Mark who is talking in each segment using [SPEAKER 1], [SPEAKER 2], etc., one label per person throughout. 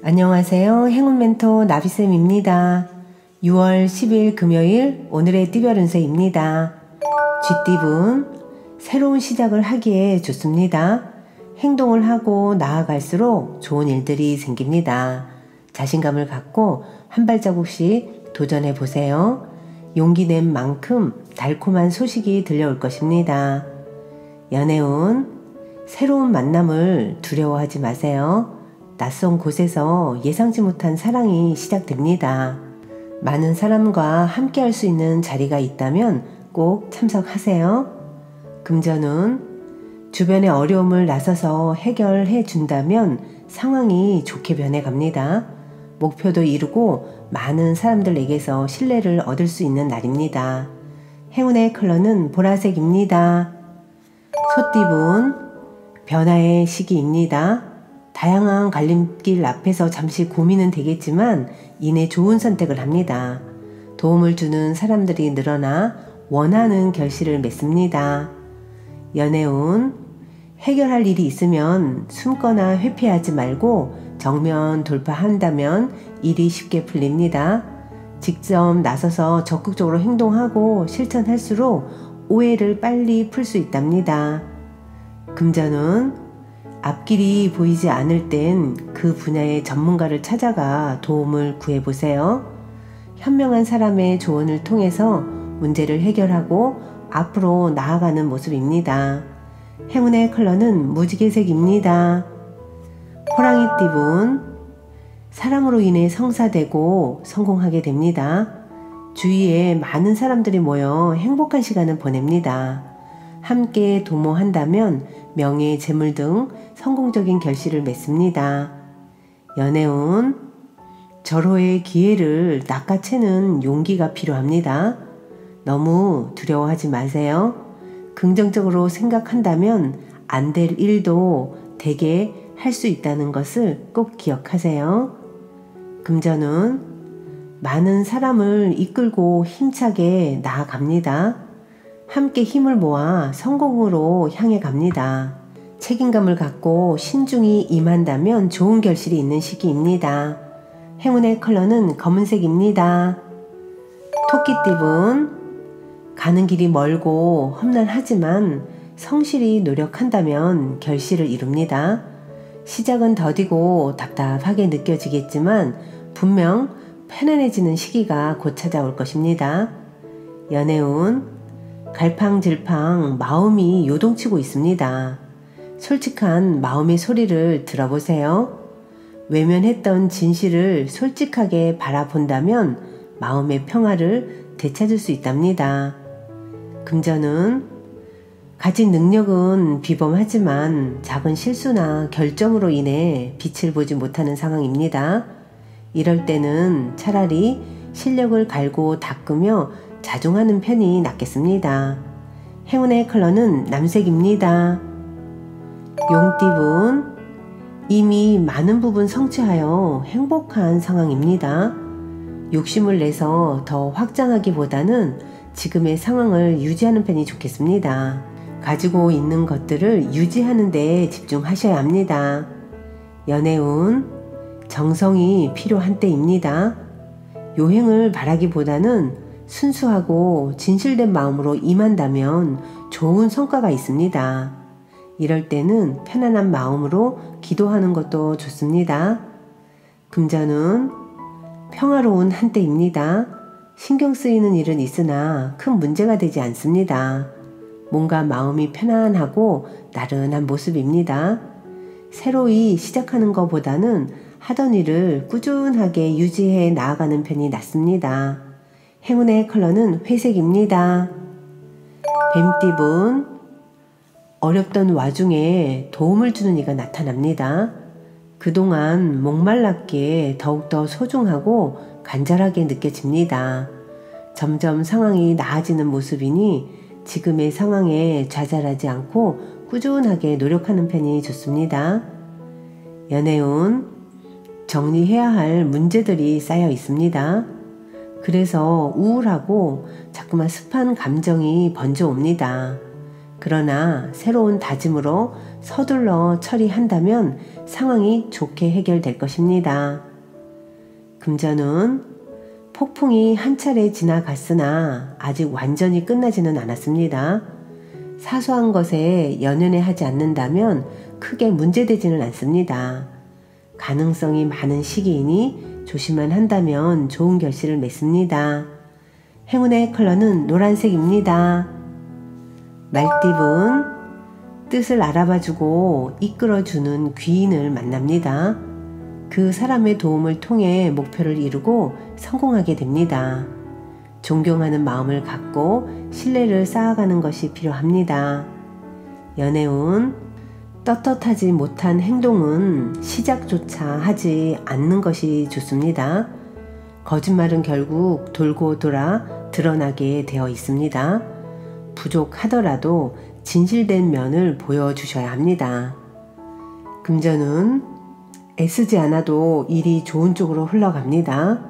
[SPEAKER 1] 안녕하세요. 행운 멘토 나비쌤입니다. 6월 10일 금요일 오늘의 띠별 운세입니다. 쥐띠분, 새로운 시작을 하기에 좋습니다. 행동을 하고 나아갈수록 좋은 일들이 생깁니다. 자신감을 갖고 한 발자국씩 도전해 보세요. 용기 낸 만큼 달콤한 소식이 들려올 것입니다. 연애운, 새로운 만남을 두려워하지 마세요. 낯선 곳에서 예상치 못한 사랑이 시작됩니다. 많은 사람과 함께 할 수 있는 자리가 있다면 꼭 참석하세요. 금전운, 주변의 어려움을 나서서 해결해 준다면 상황이 좋게 변해갑니다. 목표도 이루고 많은 사람들에게서 신뢰를 얻을 수 있는 날입니다. 행운의 컬러는 보라색입니다. 소띠분, 변화의 시기입니다. 다양한 갈림길 앞에서 잠시 고민은 되겠지만 이내 좋은 선택을 합니다. 도움을 주는 사람들이 늘어나 원하는 결실을 맺습니다. 연애운, 해결할 일이 있으면 숨거나 회피하지 말고 정면 돌파한다면 일이 쉽게 풀립니다. 직접 나서서 적극적으로 행동하고 실천할수록 오해를 빨리 풀 수 있답니다. 금전운, 앞길이 보이지 않을 땐 그 분야의 전문가를 찾아가 도움을 구해보세요. 현명한 사람의 조언을 통해서 문제를 해결하고 앞으로 나아가는 모습입니다. 행운의 컬러는 무지개색입니다. 호랑이띠분, 사랑으로 인해 성사되고 성공하게 됩니다. 주위에 많은 사람들이 모여 행복한 시간을 보냅니다. 함께 도모한다면 명예, 재물 등 성공적인 결실을 맺습니다. 연애운, 절호의 기회를 낚아채는 용기가 필요합니다. 너무 두려워하지 마세요. 긍정적으로 생각한다면 안 될 일도 되게 할 수 있다는 것을 꼭 기억하세요. 금전운, 많은 사람을 이끌고 힘차게 나아갑니다. 함께 힘을 모아 성공으로 향해 갑니다. 책임감을 갖고 신중히 임한다면 좋은 결실이 있는 시기입니다. 행운의 컬러는 검은색입니다. 토끼띠분, 가는 길이 멀고 험난하지만 성실히 노력한다면 결실을 이룹니다. 시작은 더디고 답답하게 느껴지겠지만 분명 편안해지는 시기가 곧 찾아올 것입니다. 연애운, 갈팡질팡 마음이 요동치고 있습니다. 솔직한 마음의 소리를 들어보세요. 외면했던 진실을 솔직하게 바라본다면 마음의 평화를 되찾을 수 있답니다. 금전은, 가진 능력은 비범하지만 작은 실수나 결정으로 인해 빛을 보지 못하는 상황입니다. 이럴 때는 차라리 실력을 갈고 닦으며 자중하는 편이 낫겠습니다. 행운의 컬러는 남색입니다. 용띠분, 이미 많은 부분 성취하여 행복한 상황입니다. 욕심을 내서 더 확장하기보다는 지금의 상황을 유지하는 편이 좋겠습니다. 가지고 있는 것들을 유지하는 데 집중하셔야 합니다. 연애운, 정성이 필요한 때입니다. 요행을 바라기보다는 순수하고 진실된 마음으로 임한다면 좋은 성과가 있습니다. 이럴 때는 편안한 마음으로 기도하는 것도 좋습니다. 금전은, 평화로운 한때입니다. 신경 쓰이는 일은 있으나 큰 문제가 되지 않습니다. 뭔가 마음이 편안하고 나른한 모습입니다. 새로이 시작하는 것보다는 하던 일을 꾸준하게 유지해 나아가는 편이 낫습니다. 행운의 컬러는 회색입니다. 뱀띠분, 어렵던 와중에 도움을 주는 이가 나타납니다. 그동안 목말랐기에 더욱더 소중하고 간절하게 느껴집니다. 점점 상황이 나아지는 모습이니 지금의 상황에 좌절하지 않고 꾸준하게 노력하는 편이 좋습니다. 연애운, 정리해야 할 문제들이 쌓여 있습니다. 그래서 우울하고 자꾸만 습한 감정이 번져옵니다. 그러나 새로운 다짐으로 서둘러 처리한다면 상황이 좋게 해결될 것입니다. 금전운, 폭풍이 한 차례 지나갔으나 아직 완전히 끝나지는 않았습니다. 사소한 것에 연연해 하지 않는다면 크게 문제되지는 않습니다. 가능성이 많은 시기이니 조심만 한다면 좋은 결실을 맺습니다. 행운의 컬러는 노란색입니다. 말띠분, 뜻을 알아봐주고 이끌어주는 귀인을 만납니다. 그 사람의 도움을 통해 목표를 이루고 성공하게 됩니다. 존경하는 마음을 갖고 신뢰를 쌓아가는 것이 필요합니다. 연애운, 떳떳하지 못한 행동은 시작조차 하지 않는 것이 좋습니다. 거짓말은 결국 돌고 돌아 드러나게 되어 있습니다. 부족하더라도 진실된 면을 보여주셔야 합니다. 금전운, 애쓰지 않아도 일이 좋은 쪽으로 흘러갑니다.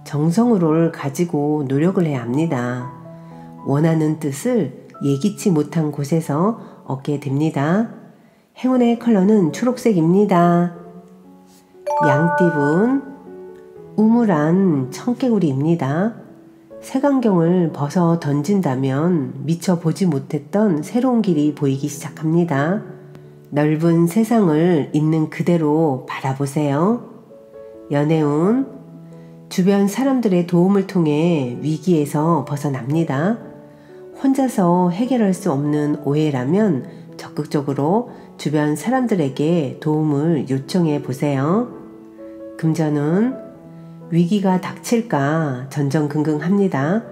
[SPEAKER 1] 정성으로를 가지고 노력을 해야 합니다. 원하는 뜻을 예기치 못한 곳에서 얻게 됩니다. 행운의 컬러는 초록색입니다. 양띠분, 우물안 청개구리입니다. 색안경을 벗어 던진다면 미처 보지 못했던 새로운 길이 보이기 시작합니다. 넓은 세상을 있는 그대로 바라보세요. 연애운, 주변 사람들의 도움을 통해 위기에서 벗어납니다. 혼자서 해결할 수 없는 오해라면 적극적으로 주변 사람들에게 도움을 요청해 보세요. 금전운, 위기가 닥칠까 전전긍긍합니다.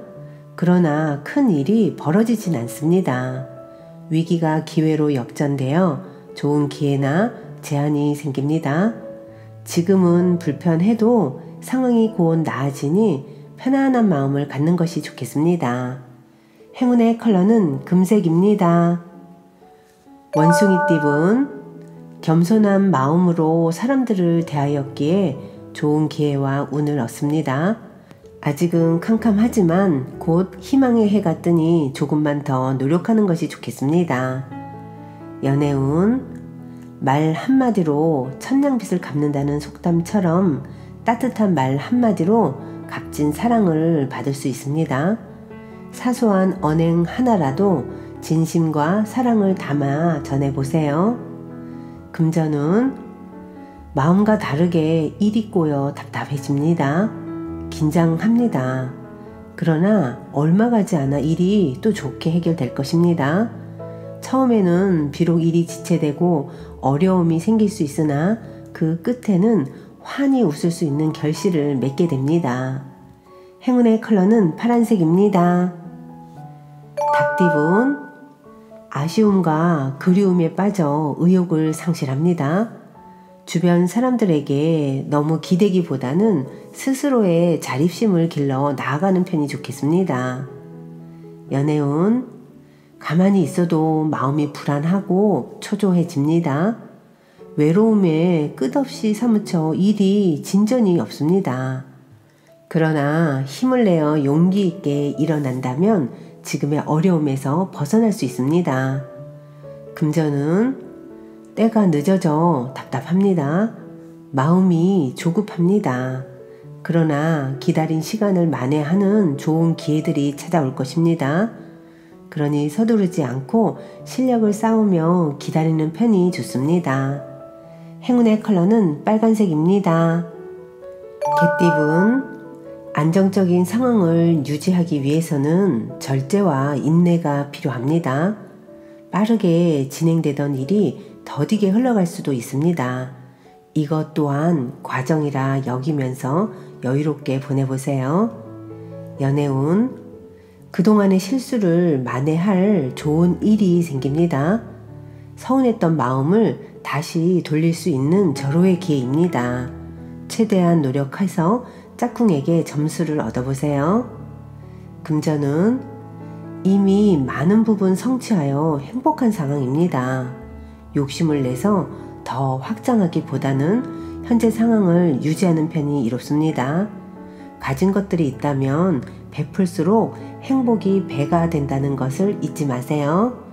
[SPEAKER 1] 그러나 큰 일이 벌어지진 않습니다. 위기가 기회로 역전되어 좋은 기회나 제안이 생깁니다. 지금은 불편해도 상황이 곧 나아지니 편안한 마음을 갖는 것이 좋겠습니다. 행운의 컬러는 금색입니다. 원숭이띠분, 겸손한 마음으로 사람들을 대하였기에 좋은 기회와 운을 얻습니다. 아직은 캄캄하지만 곧 희망의 해가 뜨니 조금만 더 노력하는 것이 좋겠습니다. 연애운, 말 한마디로 천냥빚을 갚는다는 속담처럼 따뜻한 말 한마디로 값진 사랑을 받을 수 있습니다. 사소한 언행 하나라도 진심과 사랑을 담아 전해보세요. 금전운, 마음과 다르게 일이 꼬여 답답해집니다. 긴장합니다. 그러나 얼마 가지 않아 일이 또 좋게 해결될 것입니다. 처음에는 비록 일이 지체되고 어려움이 생길 수 있으나 그 끝에는 환히 웃을 수 있는 결실을 맺게 됩니다. 행운의 컬러는 파란색입니다. 닭띠분, 아쉬움과 그리움에 빠져 의욕을 상실합니다. 주변 사람들에게 너무 기대기보다는 스스로의 자립심을 길러 나아가는 편이 좋겠습니다. 연애운, 가만히 있어도 마음이 불안하고 초조해집니다. 외로움에 끝없이 사무쳐 일이 진전이 없습니다. 그러나 힘을 내어 용기 있게 일어난다면 지금의 어려움에서 벗어날 수 있습니다. 금전은 때가 늦어져 답답합니다. 마음이 조급합니다. 그러나 기다린 시간을 만회하는 좋은 기회들이 찾아올 것입니다. 그러니 서두르지 않고 실력을 쌓으며 기다리는 편이 좋습니다. 행운의 컬러는 빨간색입니다. 개띠분, 안정적인 상황을 유지하기 위해서는 절제와 인내가 필요합니다. 빠르게 진행되던 일이 더디게 흘러갈 수도 있습니다. 이것 또한 과정이라 여기면서 여유롭게 보내보세요. 연애운, 그동안의 실수를 만회할 좋은 일이 생깁니다. 서운했던 마음을 다시 돌릴 수 있는 절호의 기회입니다. 최대한 노력해서 짝꿍에게 점수를 얻어보세요. 금전은 이미 많은 부분 성취하여 행복한 상황입니다. 욕심을 내서 더 확장하기보다는 현재 상황을 유지하는 편이 이롭습니다. 가진 것들이 있다면 베풀수록 행복이 배가 된다는 것을 잊지 마세요.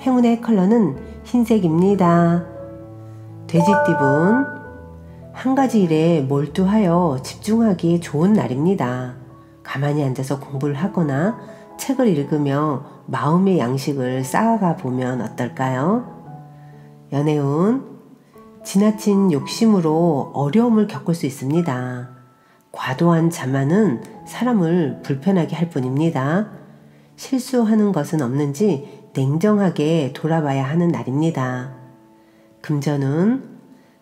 [SPEAKER 1] 행운의 컬러는 흰색입니다. 돼지띠분, 한 가지 일에 몰두하여 집중하기에 좋은 날입니다. 가만히 앉아서 공부를 하거나 책을 읽으며 마음의 양식을 쌓아가 보면 어떨까요? 연애운, 지나친 욕심으로 어려움을 겪을 수 있습니다. 과도한 자만은 사람을 불편하게 할 뿐입니다. 실수하는 것은 없는지 냉정하게 돌아봐야 하는 날입니다. 금전은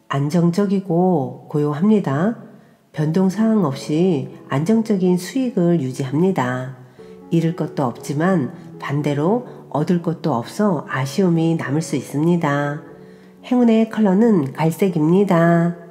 [SPEAKER 1] 안정적이고 고요합니다. 변동사항 없이 안정적인 수익을 유지합니다. 잃을 것도 없지만 반대로 얻을 것도 없어 아쉬움이 남을 수 있습니다. 행운의 컬러는 갈색입니다.